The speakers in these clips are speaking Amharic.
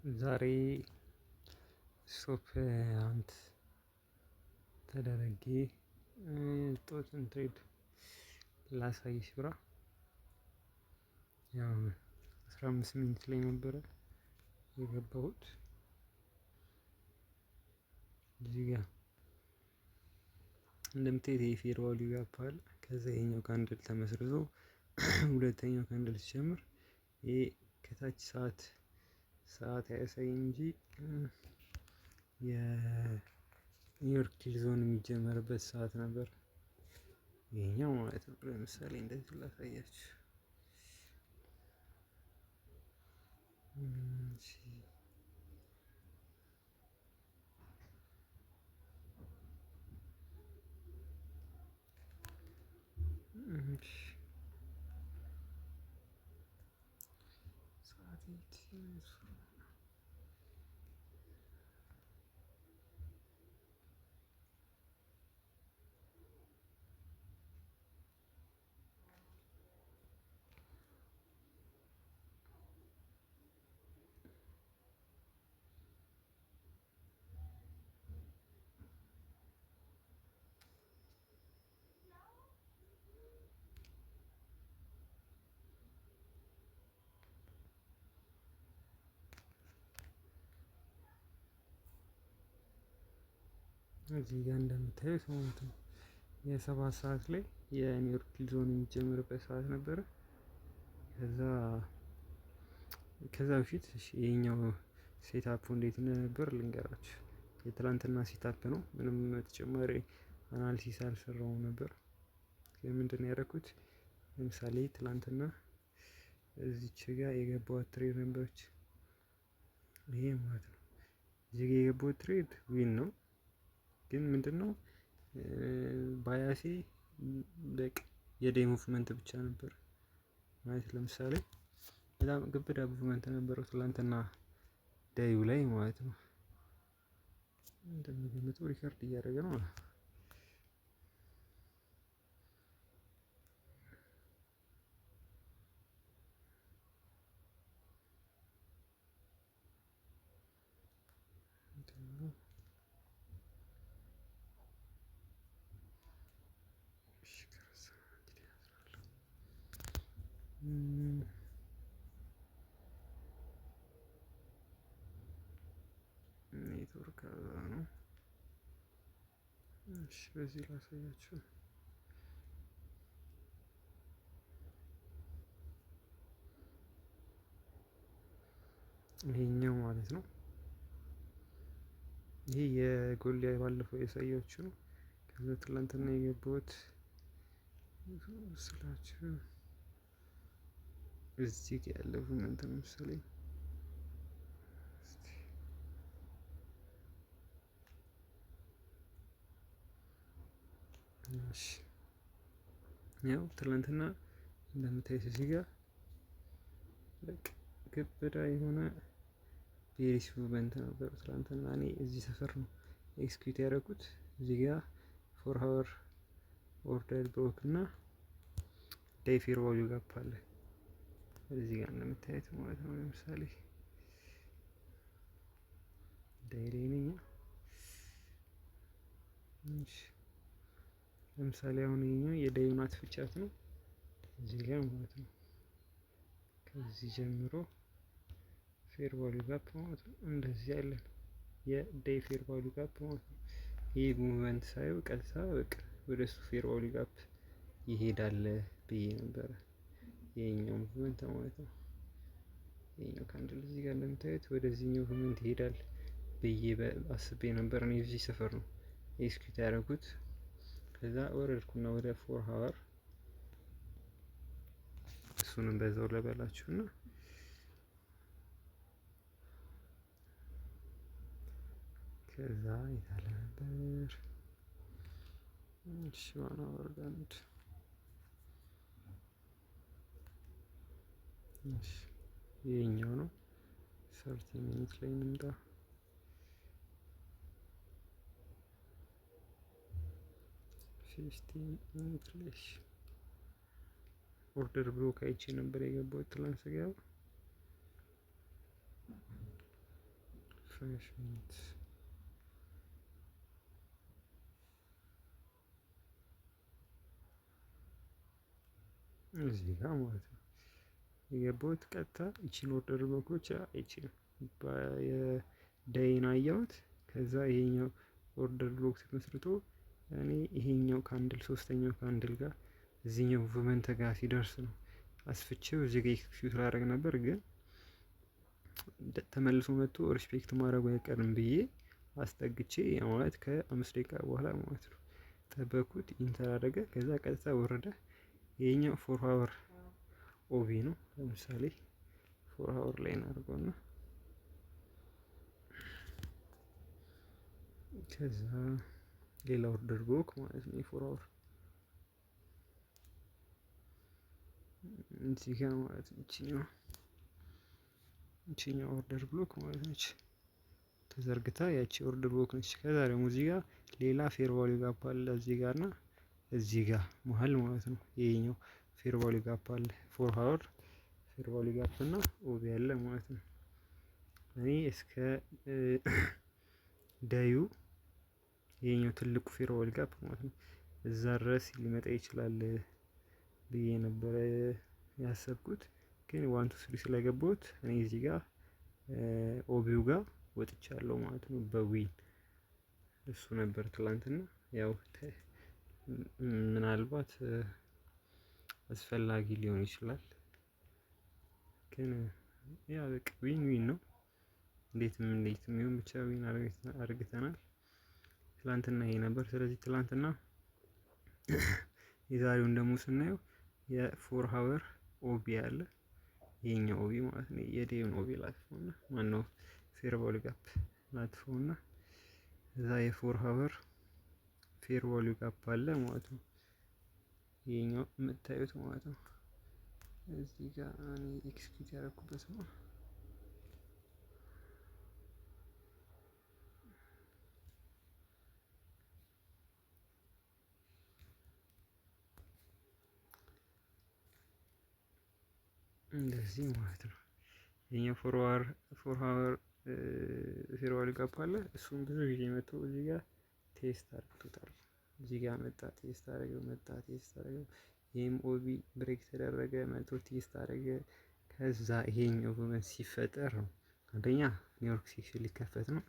ዛሬ ስቶፕ አንት ተደረጌ ጦትን ትሬድ ላሳይሽ ብራ ያው 15 ሚኒት ላይ ነበረ የገባሁት። እዚህ ጋር እንደምታዩት የፌር ቫልዩ ጋፕ አለ። ከዛ ይሄኛው ካንድል ተመስርቶ ሁለተኛው ካንድል ሲጀምር ይሄ ከታች ሰዓት ያሳይ እንጂ የኒውዮርክ ኪል ዞን የሚጀመርበት ሰዓት ነበር ይሄኛው ማለት ነው። ለምሳሌ እንደዚህ ላሳያችሁ። እዚህ ጋር እንደምታዩት ማለት ነው የሰባት ሰዓት ላይ የኒውዮርክ ኪል ዞን የሚጀምርበት ሰዓት ነበረ። ከዛ በፊት ይሄኛው ሴታፑ እንዴት እንደነበር ልንገራችሁ። የትላንትና ሴታፕ ነው። ምንም ተጨማሪ አናሊሲስ አልሰራውም ነበር። ምንድነው ያደረኩት? ለምሳሌ ትላንትና እዚች ጋር የገባው ትሬድ ነበረች። ይሄ ማለት ነው እዚህ ጋር የገባው ትሬድ ዊን ነው። ግን ምንድነው ባያሴ በቃ የዴይ ሙቭመንት ብቻ ነበር ማለት። ለምሳሌ በጣም ግብዳ ሙቭመንት ነበረው ትላንትና ዴዩ ላይ ማለት ነው። እንደምገምተው ሪከርድ እያደረገ ነው። ኔትወርክ ነው። እሺ በዚህ ላሳያችሁ። ይሄኛው ማለት ነው። ይሄ የጎልያ ባለፈው ያሳያችሁ ነው። ከዛ ትላንትና የገባሁት ስላችሁ እዚህ ጋር ያለው እንትን መሰለኝ። ያው ትላንትና እንደምታዩት እዚህ ጋር በቃ ግብዳ የሆነ ቤሪስ ሙቭመንት ነበር። ትላንትና እኔ እዚህ ሰፈር ነው ኤክስኪዩት ያደረኩት። እዚህ ጋር 4 ሃወር ኦርደር ብሎክ እና ዴይ ፌር ቫልዩ ጋፕ አለ እዚህ ጋር እንደምታዩት ማለት ነው። ለምሳሌ ዴይ ላይ ነኝ። ለምሳሌ አሁን ይሄኛው የዴዩን አጥፍቻት ነው እዚህ ጋር ማለት ነው። ከዚህ ጀምሮ ፌር ቫልዩ ጋፕ ማለት ነው። እንደዚህ ያለን የዴይ ፌር ቫልዩ ጋፕ ማለት ነው። ይሄ ሙቭመንት ሳየው ቀጥታ በቃ ወደ እሱ ፌር ቫልዩ ጋፕ ይሄዳል ብዬ ነበረ። ይሄኛው ሙቭመንት ማለት ነው። ይሄኛው ካንድል እዚህ ጋር እንደምታዩት ወደዚህኛው ሙቭመንት ይሄዳል ብዬ አስቤ ነበር። እኔ እዚህ ሰፈር ነው ኤክስኪዩት ያደረኩት። ከዛ ወረድኩና ወደ 4 ሃወር እሱንም በዛው ለበላችሁና ከዛ የታለ ነበር። እሺ ዋና ወርዳንድ እሺ ይሄኛው ነው 30 ሚኒት ላይ እንምጣ። 15 ሚኒት ላይ ኦርደር ብሎክ አይቼ ነበር የገባሁት ትላንት ስገባ ሪፍሬሽመንት እዚህ ጋር ማለት ነው የገባሁት። ቀጥታ ይቺን ኦርደር ብሎኮች አይችልም የዳይን አየሁት። ከዛ ይሄኛው ኦርደር ብሎክ ተመስርቶ እኔ ይሄኛው ካንድል ሶስተኛው ካንድል ጋር እዚህኛው ሙቭመንት ጋር ሲደርስ ነው አስፍቼው እዚህ ጋር ኤክስኪዩት ላደርግ ነበር፣ ግን ተመልሶ መጥቶ ሪስፔክት ማድረጉ አይቀርም ብዬ አስጠግቼ ማለት ከ5 ደቂቃ በኋላ ማለት ነው ጠበኩት። ኢንተር አደረገ። ከዛ ቀጥታ ወረደ። ይሄኛው 4 ሃወር ኦቢ ነው። ለምሳሌ 4 ሃወር ላይ እናድርገውና ከዛ ሌላ ኦርደር ብሎክ ማለት ነው የ4 ሃወር እዚህ ጋር ማለት ነው። ይቺኛው ኦርደር ብሎክ ማለት ነች ተዘርግታ ያቺ ኦርደር ብሎክ ነች። ከዛ ደግሞ እዚህ ጋር ሌላ ፌር ቫልዩ ጋፕ አለ እዚህ ጋር እና እዚህ ጋር መሀል ማለት ነው። ይሄኛው ፌር ቫልዩ ጋፕ አለ 4 ሃወር ፌር ቫልዩ ጋፕ እና ኦቢ አለ ማለት ነው። እኔ እስከ ዳዩ ይሄኛው ትልቁ ፌር ቫልዩ ጋፕ ማለት ነው እዛ ድረስ ሊመጣ ይችላል ብዬ ነበረ ያሰብኩት፣ ግን 1 2 3 ስለገባሁት እኔ እዚህ ጋር ኦቢው ጋር ወጥቻለሁ ማለት ነው በዊን። እሱ ነበር ትላንትና። ያው ምናልባት አስፈላጊ ሊሆን ይችላል፣ ግን ያ በቃ ዊን ዊን ነው። እንዴትም ይሁን ብቻ ዊን አርግተናል። ትላንትና ይሄ ነበር። ስለዚህ ትላንትና የዛሬውን ደግሞ ስናየው የ4 ሃወር ኦቢ አለ። ይሄኛው ኦቢ ማለት ነው የዴውን ኦቢ ላጥፎና ማነው ፌር ቫልዩ ጋፕ ላጥፎና እዛ የ4 ሃወር ፌር ቫልዩ ጋፕ አለ ማለት ነው። ይሄኛው የምታዩት ማለት ነው እዚህ ጋር እኔ ኤክስኪዩት ያደረኩበት ነው። እንደዚህ ማለት ነው። ይሄኛው 4 ሃወር ፌር ቫልዩ ጋፕ አለ። እሱም ብዙ ጊዜ መጥቶ እዚህ ጋር ቴስት አድርጎታል። እዚህ ጋር መጣ ቴስት አደረገው፣ መጣ ቴስት አደረገው። ይሄም ኦቢ ብሬክ ተደረገ፣ መጥቶ ቴስት አደረገ። ከዛ ይሄኛው ሙቭመንት ሲፈጠር ነው አንደኛ ኒውዮርክ ሲክስ ሊከፈት ነው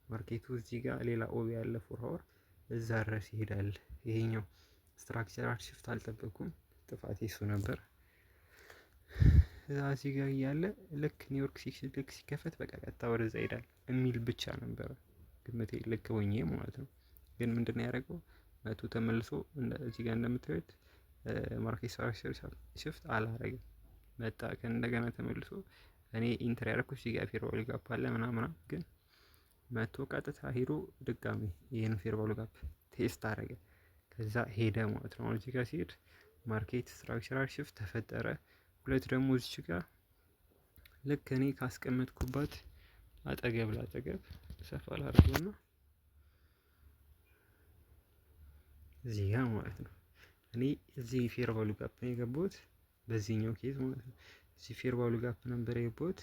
ማርኬቱ። እዚህ ጋር ሌላ ኦቢ ያለ 4 ሃወር እዛ ድረስ ይሄዳል። ይሄኛው ስትራክቸራል ሽፍት አልጠበኩም፣ ጥፋቴ እሱ ነበር። እዛ እዚህ ጋር እያለ ልክ ኒውዮርክ ሲክስ ልክ ሲከፈት በቃ ቀጥታ ወደዛ ይሄዳል የሚል ብቻ ነበረ ግምቴ፣ ልክ ሆኜ ማለት ነው። ግን ምንድነው ያደረገው መቶ ተመልሶ እዚህ ጋር እንደምታዩት ማርኬት ስትራክቸር ሽፍት አላረገም። መጣ እንደገና ተመልሶ እኔ ኢንተር ያደረኩት እዚህ ጋር ፌር ቫልዩ ጋፕ አለ ምናምን፣ ግን መቶ ቀጥታ ሄዶ ድጋሚ ይሄን ፌር ቫልዩ ጋፕ ቴስት አደረገ። ከዛ ሄደ ማለት ነው። እዚህ ጋር ሲሄድ ማርኬት ስትራክቸራል ሽፍት ተፈጠረ። ሁለት ደግሞ እዚች ጋር ልክ እኔ ካስቀመጥኩባት አጠገብ ላጠገብ ሰፋ ላድርገውና እዚህ ጋር ማለት ነው እኔ እዚህ ፌር ቫልዩ ጋፕ ነው የገባሁት በዚህኛው ኬዝ ማለት ነው። እዚህ ፌር ቫልዩ ጋፕ ነበር የገባሁት።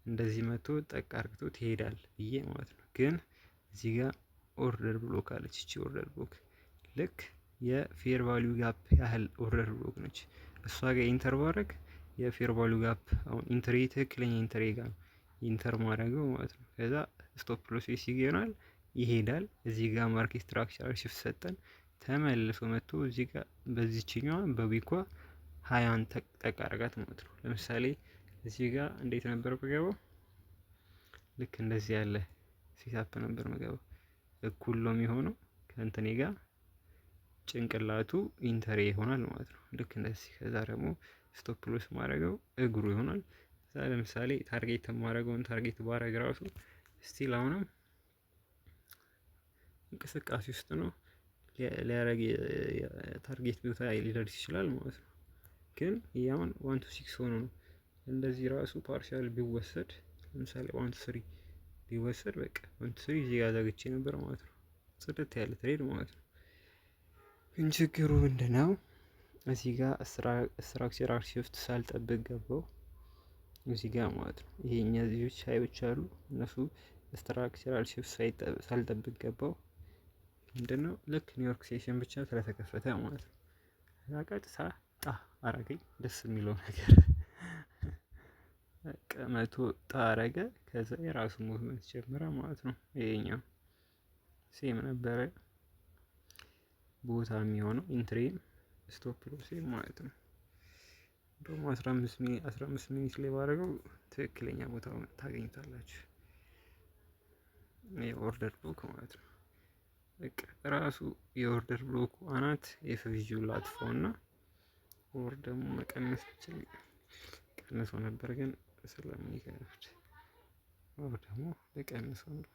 እንደዚህ መቶ ጠቅ አርግቶ ትሄዳል ብዬ ማለት ነው። ግን እዚህ ጋር ኦርደር ብሎክ አለች። እቺ ኦርደር ብሎክ ልክ የፌር ቫልዩ ጋፕ ያህል ኦርደር ብሎክ ነች። እሷ ጋር ኢንተር ባረግ የፌር ቫልዩ ጋፕ አሁን ኢንተሪ ትክክለኛ ኢንተሪ ጋር ነው ኢንተር ማድረገው ማለት ነው። ከዛ ስቶፕ ሎስ ይሆናል ይሄዳል። እዚህ ጋር ማርኬት ስትራክቸር ሽፍት ሰጠን ተመልሶ መጥቶ እዚህ ጋር በዚህኛዋ በዊኳ 20 ጠቅ አረጋት ማለት ነው። ለምሳሌ እዚህ ጋር እንዴት ነበር በገባው ልክ እንደዚህ ያለ ሴታፕ ነበር መገባው። እኩል ነው የሚሆነው ከእንትኔ ጋር ጭንቅላቱ ኢንተሪ ይሆናል ማለት ነው። ልክ እንደዚህ። ከዛ ደግሞ ስቶፕ ሎስ ማድረገው እግሩ ይሆናል። ከዛ ለምሳሌ ታርጌት ማድረገውን ታርጌት ባረግ ራሱ ስቲል አሁንም እንቅስቃሴ ውስጥ ነው ሊያረግ ታርጌት ቦታ ሊደርስ ይችላል ማለት ነው። ግን ያውን 1 to 6 ሆኖ ነው እንደዚህ ራሱ ፓርሻል ቢወሰድ ለምሳሌ 1 to 3 ቢወሰድ በቃ 1 to 3 እዚህ ጋር ዘግቼ ነበር ማለት ነው። ጽድት ያለ ትሬድ ማለት ነው። ግን ችግሩ ምንድነው እዚህ ጋር ስትራክቸራል ሽፍት ሳልጠብቅ ገባው እዚህ ጋር ማለት ነው። ይሄ እነዚህ ሻዮች አሉ እነሱ ስትራክቸራል ሽፍት ሳልጠብቅ ገባው። ምንድነው ልክ ኒውዮርክ ሴሽን ብቻ ስለተከፈተ ማለት ነው። ከዛ ቀጥታ አረገኝ። ደስ የሚለው ነገር መቶ አረገ። ከዛ የራሱ ሙቭመንት ጀመረ ማለት ነው። ይሄኛው ሴም ነበረ ቦታ የሚሆነው ኢንትሪም ስቶፕ ሎሴም ማለት ነው። እንደውም 15 ሚኒት ላይ ባደረገው ትክክለኛ ቦታው ታገኙታላችሁ። የኦርደር ብሎክ ማለት ነው። በቃ ራሱ የኦርደር ብሎኩ አናት ኤፍቪጂው ላጥፋው እና ኦር ደግሞ መቀነስ ይችል ቀንሶ ነበር ግን ስለሚከብድ ኦር ደግሞ ለቀንሰው ነው።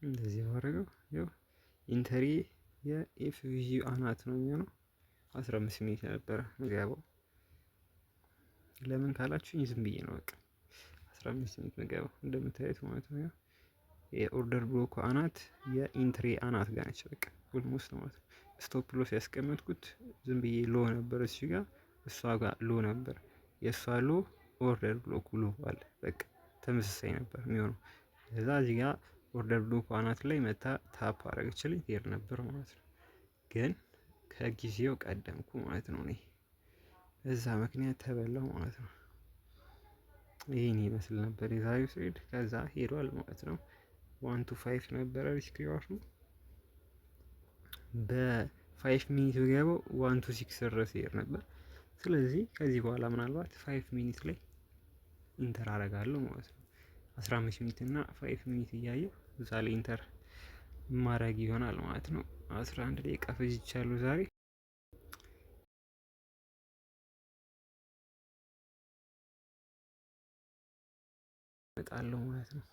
እንደዚህ ባደረገው ያው ኢንተሪ የኤፍቪጂው አናት ነው የሚሆነው። 15 ሚኒት ነበረ ምገባው። ለምን ካላችሁኝ ዝም ብዬ ነው በቃ 15 ሚኒት ምገባው እንደምታዩት ማለት ነው። የኦርደር ብሎኩ አናት የኢንትሪ አናት ጋር ነች በቃ ኦልሞስት ማለት ነው። ስቶፕ ሎስ ያስቀመጥኩት ዝም ብዬ ሎ ነበር እዚህ ጋር፣ እሷ ጋር ሎ ነበር። የእሷ ሎ ኦርደር ብሎኩ ሎ አለ በቃ ተመሳሳይ ነበር የሚሆነው። ከዛ እዚህ ጋር ኦርደር ብሎኩ አናት ላይ መታ ታፕ አረገችልኝ ትሄድ ነበር ማለት ነው። ግን ከጊዜው ቀደምኩ ማለት ነው። እኔ በዛ ምክንያት ተበላው ማለት ነው። ይሄን ይመስል ነበር የዛሬው ትሬድ። ከዛ ሄዷል ማለት ነው። 1 to 5 ነበረ ሪስክ ሪዋርዱ። በ5 ሚኒት ብገባው 1 to 6 ድረስ ይሄድ ነበር። ስለዚህ ከዚህ በኋላ ምናልባት 5 ሚኒት ላይ ኢንተር አደርጋለሁ ማለት ነው። 15 ሚኒት እና 5 ሚኒት እያየሁ እዛ ላይ ኢንተር ማድረግ ይሆናል ማለት ነው። 11 ደቂቃ ፈጅቻለሁ ዛሬ። እመጣለሁ ማለት ነው።